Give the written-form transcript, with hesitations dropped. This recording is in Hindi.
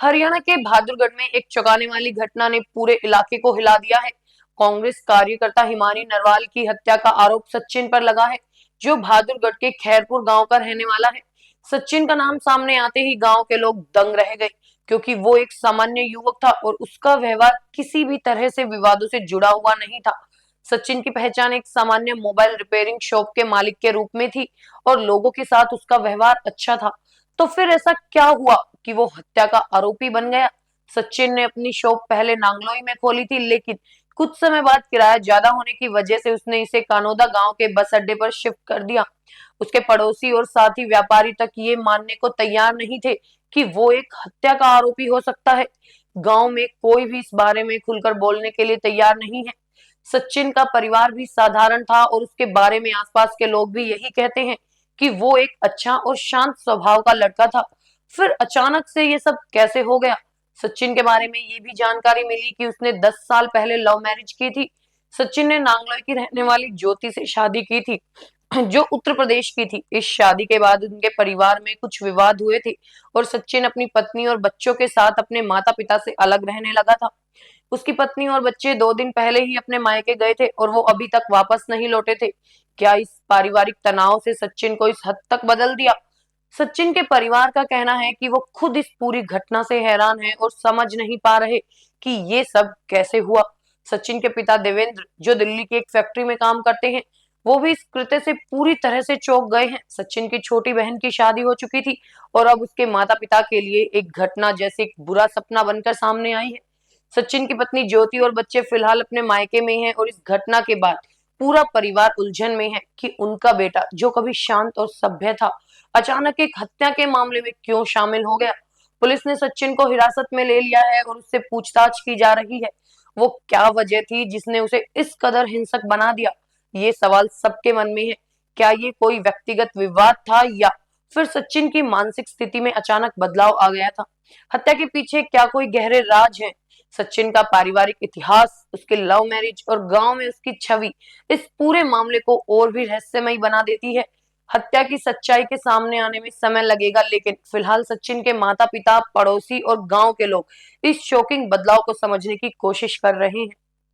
हरियाणा के बहादुरगढ़ में एक चौंकाने वाली घटना ने पूरे इलाके को हिला दिया है। कांग्रेस कार्यकर्ता हिमानी नरवाल की हत्या का आरोप सचिन पर लगा है, जो बहादुरगढ़ के खैरपुर गांव का रहने वाला है। सचिन का नाम सामने आते ही गांव के लोग दंग रह गए, क्योंकि वो एक सामान्य युवक था और उसका व्यवहार किसी भी तरह से विवादों से जुड़ा हुआ नहीं था। सचिन की पहचान एक सामान्य मोबाइल रिपेयरिंग शॉप के मालिक के रूप में थी और लोगों के साथ उसका व्यवहार अच्छा था। तो फिर ऐसा क्या हुआ कि वो हत्या का आरोपी बन गया? सचिन ने अपनी शॉप पहले नांगलोई में खोली थी, लेकिन कुछ समय बाद किराया ज्यादा होने की वजह से उसने इसे कानोदा गांव के बस अड्डे पर शिफ्ट कर दिया। उसके पड़ोसी और साथ ही व्यापारी तक ये मानने को तैयार नहीं थे कि वो एक हत्या का आरोपी हो सकता है। गांव में कोई भी इस बारे में खुलकर बोलने के लिए तैयार नहीं है। सचिन का परिवार भी साधारण था और उसके बारे में आसपास के लोग भी यही कहते हैं कि वो एक अच्छा और शांत स्वभाव का लड़का था। फिर अचानक से ये सब कैसे हो गया? सचिन के बारे में ये भी जानकारी मिली कि उसने 10 साल पहले लव मैरिज की थी। सचिन ने नांगलोई की रहने वाली ज्योति से शादी की थी, जो उत्तर प्रदेश की थी। इस शादी के बाद उनके परिवार में कुछ विवाद हुए थे और सचिन अपनी पत्नी और बच्चों के साथ अपने माता पिता से अलग रहने लगा था। उसकी पत्नी और बच्चे 2 दिन पहले ही अपने मायके गए थे और वो अभी तक वापस नहीं लौटे थे। क्या इस पारिवारिक तनाव से सचिन को इस हद तक बदल दिया? सचिन के परिवार का कहना है कि वो खुद इस पूरी घटना से हैरान है और समझ नहीं पा रहे कि ये सब कैसे हुआ। सचिन के पिता देवेंद्र, जो दिल्ली की एक फैक्ट्री में काम करते हैं, वो भी इस कृत्य से पूरी तरह से चौंक गए हैं। सचिन की छोटी बहन की शादी हो चुकी थी और अब उसके माता पिता के लिए एक घटना जैसे एक बुरा सपना बनकर सामने आई है। सचिन की पत्नी ज्योति और बच्चे फिलहाल अपने मायके में हैं और इस घटना के बाद पूरा परिवार उलझन में है कि उनका बेटा, जो कभी शांत और सभ्य था, अचानक एक हत्या के मामले में क्यों शामिल हो गया। पुलिस ने सचिन को हिरासत में ले लिया है और उससे पूछताछ की जा रही है। वो क्या वजह थी जिसने उसे इस कदर हिंसक बना दिया? ये सवाल सबके मन में है। क्या ये कोई व्यक्तिगत विवाद था या फिर सचिन की मानसिक स्थिति में अचानक बदलाव आ गया था? हत्या के पीछे क्या कोई गहरे राज है? सचिन का पारिवारिक इतिहास, उसके लव मैरिज और गांव में उसकी छवि इस पूरे मामले को और भी रहस्यमयी बना देती है। हत्या की सच्चाई के सामने आने में समय लगेगा, लेकिन फिलहाल सचिन के माता पिता, पड़ोसी और गांव के लोग इस शॉकिंग बदलाव को समझने की कोशिश कर रहे हैं।